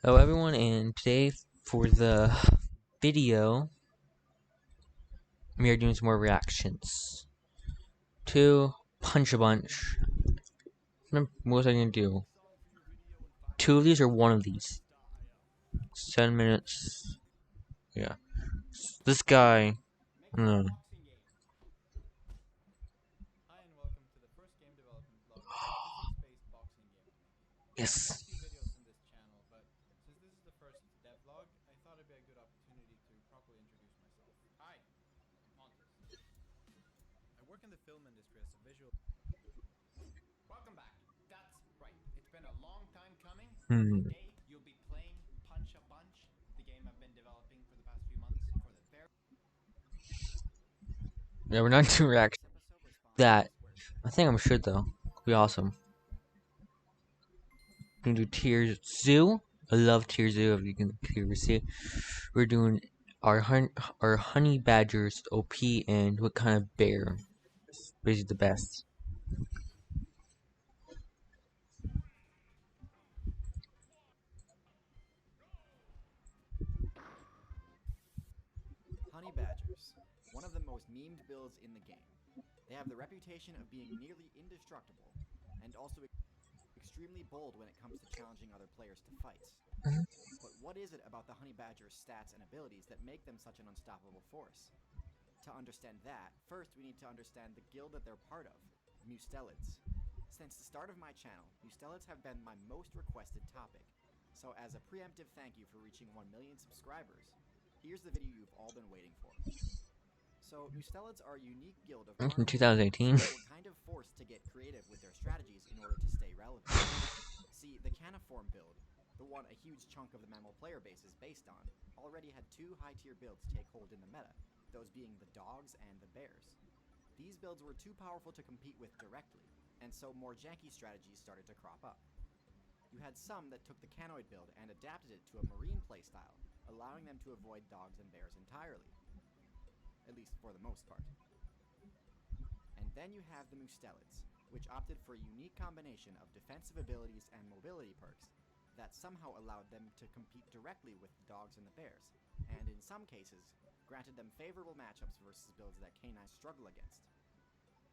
Hello everyone, and today for the video, we are doing some more reactions to Punch a Bunch. What was I gonna do? Two of these or one of these? 7 minutes. Yeah. This guy. No. Yes. Hmm. Yeah, we're not doing reaction. That. I think I'm should though. Be awesome. We're gonna do TierZoo. I love TierZoo. If you can see, we're doing our honey badgers OP and what kind of bear is basically the best. Honey badgers, one of the most memed builds in the game. They have the reputation of being nearly indestructible, and also extremely bold when it comes to challenging other players to fights. But what is it about the honey badger's stats and abilities that make them such an unstoppable force? To understand that, first we need to understand the guild that they're part of, Mustelids. Since the start of my channel, Mustelids have been my most requested topic. So as a preemptive thank you for reaching 1 million subscribers, here's the video you've all been waiting for. So, Mustelids are a unique guild of From carnivores 2018. who were kind of forced to get creative with their strategies in order to stay relevant. See, the caniform build, the one a huge chunk of the mammal player base is based on, already had two high-tier builds take hold in the meta, those being the dogs and the bears. These builds were too powerful to compete with directly, and so more janky strategies started to crop up. You had some that took the canoid build and adapted it to a marine playstyle, allowing them to avoid dogs and bears entirely. At least for the most part. And then you have the Mustelids, which opted for a unique combination of defensive abilities and mobility perks that somehow allowed them to compete directly with the dogs and the bears, and in some cases, granted them favorable matchups versus builds that canines struggle against.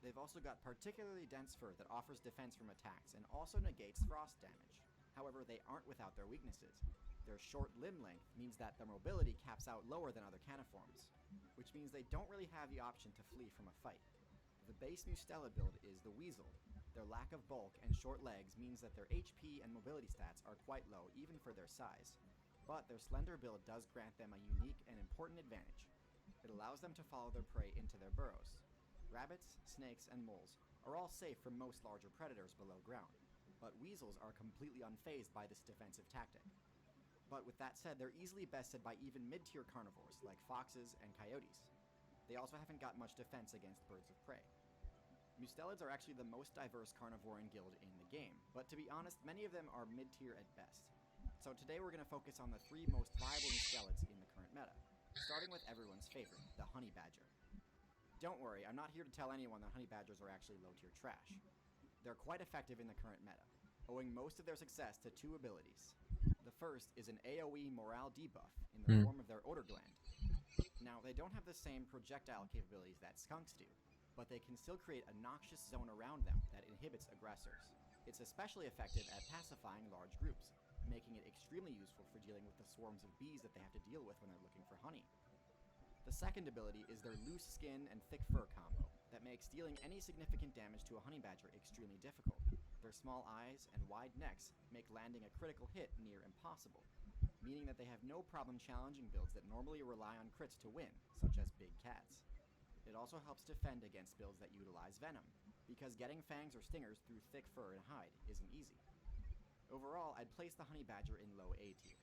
They've also got particularly dense fur that offers defense from attacks and also negates frost damage. However, they aren't without their weaknesses. Their short limb length means that their mobility caps out lower than other caniforms, which means they don't really have the option to flee from a fight. The base Mustela build is the Weasel. Their lack of bulk and short legs means that their HP and mobility stats are quite low even for their size, but their slender build does grant them a unique and important advantage. It allows them to follow their prey into their burrows. Rabbits, snakes, and moles are all safe from most larger predators below ground, but weasels are completely unfazed by this defensive tactic. But with that said, they're easily bested by even mid-tier carnivores like foxes and coyotes. They also haven't got much defense against birds of prey. Mustelids are actually the most diverse carnivorean guild in the game, but to be honest, many of them are mid-tier at best. So today we're going to focus on the three most viable Mustelids in the current meta, starting with everyone's favorite, the honey badger. Don't worry, I'm not here to tell anyone that honey badgers are actually low-tier trash. They're quite effective in the current meta, owing most of their success to two abilities. The first is an AoE morale debuff in the form of their odor gland. Now, they don't have the same projectile capabilities that skunks do, but they can still create a noxious zone around them that inhibits aggressors. It's especially effective at pacifying large groups, making it extremely useful for dealing with the swarms of bees that they have to deal with when they're looking for honey. The second ability is their loose skin and thick fur combo that makes dealing any significant damage to a honey badger extremely difficult. Their small eyes and wide necks make landing a critical hit near impossible, meaning that they have no problem challenging builds that normally rely on crits to win, such as big cats. It also helps defend against builds that utilize venom, because getting fangs or stingers through thick fur and hide isn't easy. Overall, I'd place the honey badger in low A tier.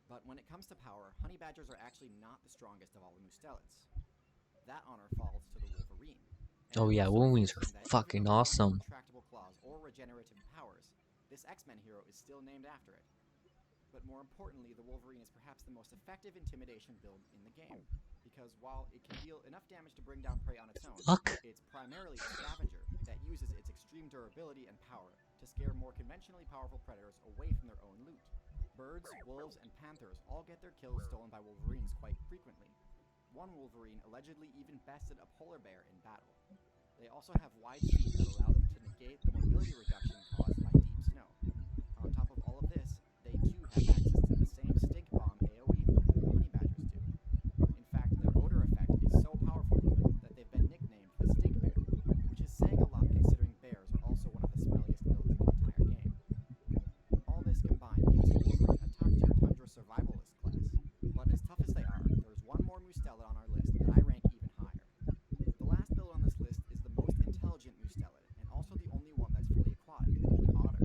But when it comes to power, honey badgers are actually not the strongest of all the Mustelids. That honor falls to the Wolverine. And Oh it yeah, was so Wolverines are fitting that even fucking though they don't have awesome. retractable claws or regenerative powers, this X-Men hero is still named after it. But more importantly, the Wolverine is perhaps the most effective intimidation build in the game, because while it can deal enough damage to bring down prey on its own, Fuck. it's primarily a scavenger that uses its extreme durability and power to scare more conventionally powerful predators away from their own loot. Birds, wolves, and panthers all get their kills stolen by wolverines quite frequently. One wolverine allegedly even bested a polar bear in battle. They also have wide feet that allow them to negate the mobility reduction caused by deep snow. On top of all of this, they too have access to the same stink bomb AoE that the honey badgers do. In fact, their odor effect is so powerful that they've been nicknamed the stink bear, which is saying a lot considering bears are also one of the smelliest builds in the entire game. All this combined makes the Wolverine a top tier Tundra survivalist class, but as tough as they are, there's one more Mustelid on our list that I rank even higher. The last build on this list is the most intelligent Mustelid, and also the only one that's fully aquatic, the Otter.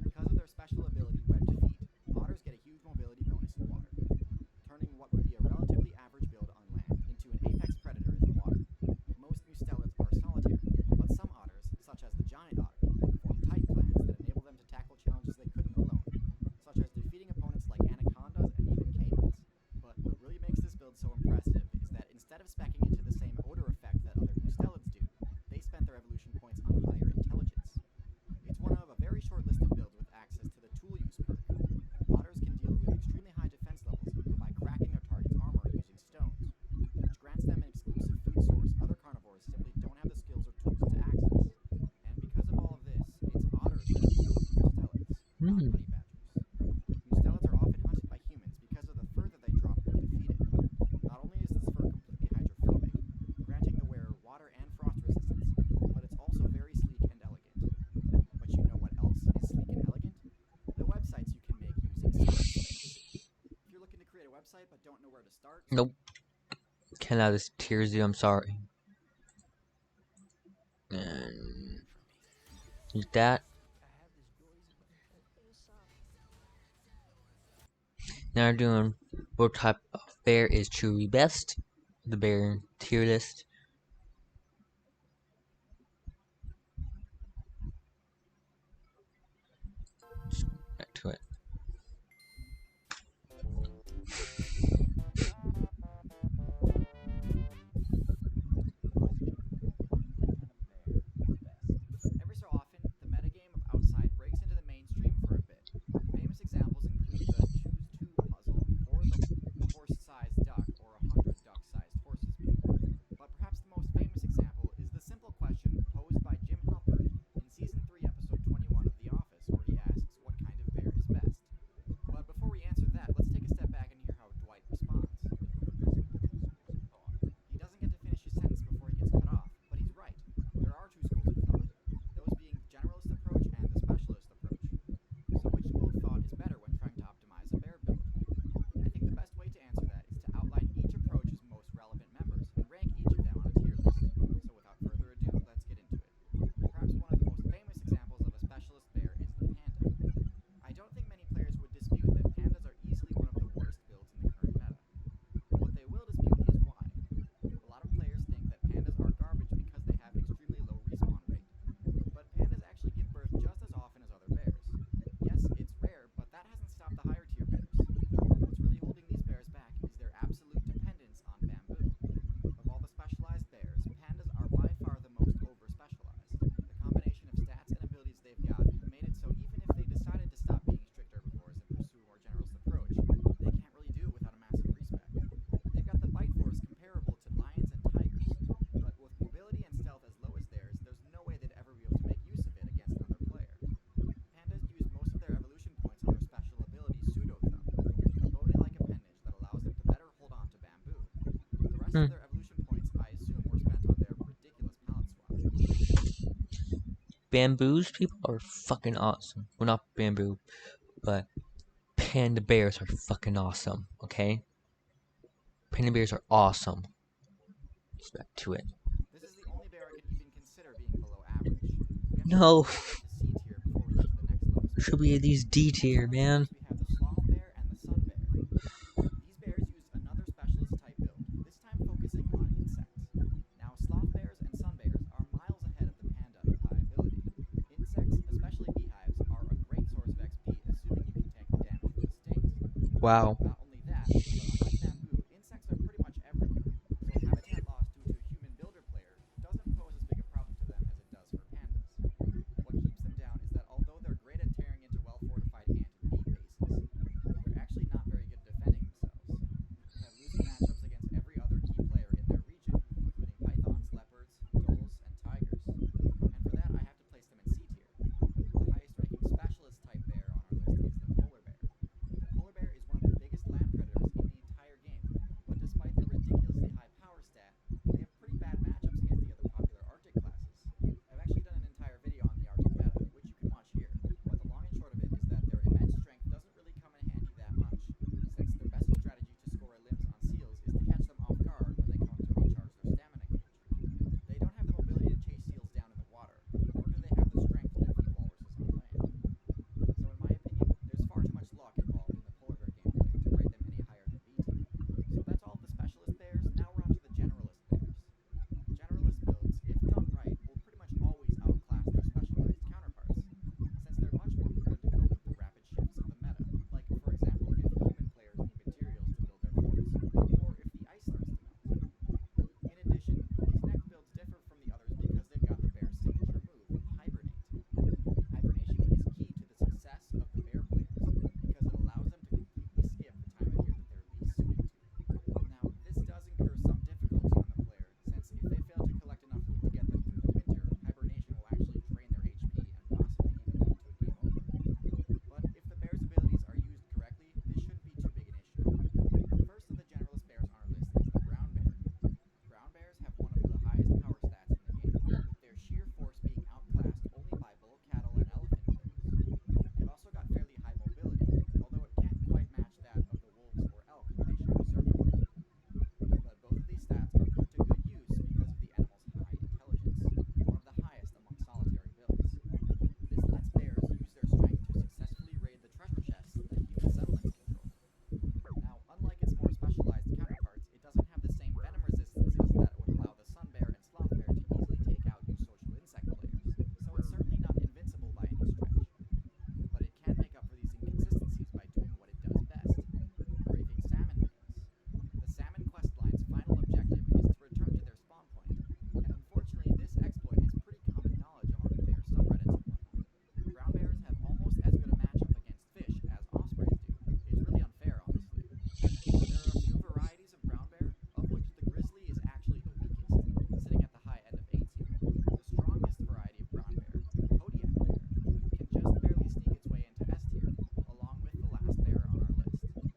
Because of their special ability, Webbed Feet, otters get a huge mobility bonus in water, turning what would be a relatively average build on land into an apex predator in the water. Most Mustelids are solitary, but some otters, such as the giant otter, form tight clans that enable them to tackle challenges they couldn't alone, such as defeating opponents like anacondas and even caimans. But what really makes this build so impressive is that instead of speccing into the same odor effect that other Mustelids do, they spent their evolution points on higher intelligence. It's one of a very short list of builds with access to the tool use perk. Otters can deal with extremely high defense levels by cracking their target's armor using stones, which grants them an exclusive food source other carnivores simply don't have the skills or tools to access. And because of all of this, it's otters that are the OG Mustelids, not Hmm. honey badgers. Mustelids are often hunted by humans because of the fur that they drop when defeated. Not only is this fur completely hydrophobic, granting the wearer water and frost resistance, but it's also very sleek and elegant. But you know what else is sleek and elegant? The websites you can make using Squarespace. If you're looking to create a website but don't know where to start, Nope. Cannot this TierZoo, I'm sorry. And use that. Now we're doing what type of bear is truly best. The bear tier list. Back to it. every so often, the metagame of Outside breaks into the mainstream for a bit. Famous examples include the Choose Two puzzle, or the horse-sized duck or 100 duck-sized horses meme. But perhaps the most famous example is the simple question posed by Jim Halpert in Season 3, Episode 21 of The Office, where he asks what kind of bear is best. But before we answer that, let's take a step back and hear how Dwight responds. He doesn't get to finish his sentence before he gets cut off, but he's right. There are two schools of thought, those being the generalist approach and the specialist approach. So which school of thought is better when trying to optimize a bear build? I think the best way to answer that is to outline each approach's most relevant members and rank each of them on a tier list. So without further ado, let's get into it. Perhaps one of the most famous examples of a specialist bear is the panda. I don't think many players would dispute that pandas are easily one of the worst builds in the current meta. What they will dispute is why. A lot of players think that pandas are garbage because they have an extremely low respawn rate. But pandas actually give birth just as often as other bears. Yes, it's rare, but that hasn't stopped the higher tier bears. What's really holding these bears back is their absolute dependence on bamboo. Of all the specialized bears, pandas are by far the most over-specialized. The combination of stats and abilities they've got have made it so even if they decided to stop being strict herbivores and pursue a more generalist approach, they can't really do it without a massive respec. They've got the bite force comparable to lions and tigers, but with mobility and stealth as low as theirs, there's no way they'd ever be able to make use of it against another player. Pandas use most of their evolution points on their special ability Pseudo Thumb, a bony-like appendage that allows them to better hold on to bamboo. The rest Hmm. of their evolution points, I assume, were spent on their ridiculous palette swap. Bamboos people are fucking awesome. Well, not bamboo, but panda bears are fucking awesome. Okay, panda bears are awesome. Let's back to it. This is the only bear I could even consider being below average. We have to move No, all the way up to C tier before we get to the next lowest should bear. be at least D Next tier, on this man. list, we have the sloth bear and the sun bear. These bears use another specialist type build, this time focusing on insects. Now, sloth bears and sun bears are miles ahead of the panda in viability. Insects, especially beehives, are a great source of XP, assuming you can tank the damage from the stings. Wow. Not only that, but unlike bamboo, insects are pretty much everywhere, so habitat loss due to a human builder player doesn't pose as big a problem to them as it does for pandas. What keeps them down is that although they're great at tearing into well-fortified ant and bee bases,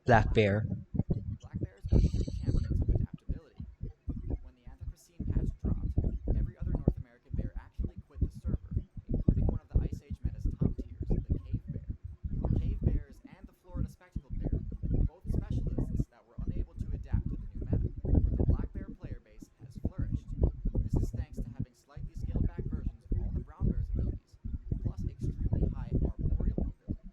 Black bear. Black bears are the true champions of adaptability. When the Anthropocene patch dropped, every other North American bear actually quit the server, including one of the Ice Age meta's top tiers, the cave bear. Cave bears and the Florida spectacled bear were both specialists that were unable to adapt to the new meta, where the black bear player base has flourished. This is thanks to having slightly scaled back versions of all the brown bear's abilities, plus extremely high arboreal mobility.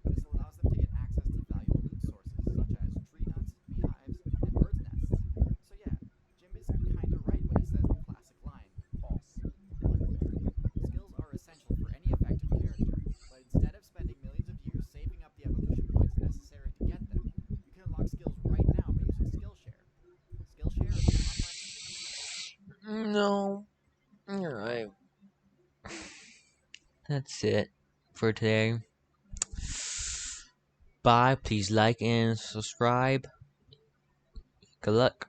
This allows them to get access to valuable loot sources such as tree nuts, beehives, and birds' nests. So yeah, Jim is kinda right when he says the classic line, false, black bear. Skills are essential for any effective character, but instead of spending millions of years saving up the evolution points necessary to get them, you can unlock skills right now by using Skillshare. Skillshare is an online. No. Alright. That's it for today. Bye. Please like and subscribe. Good luck.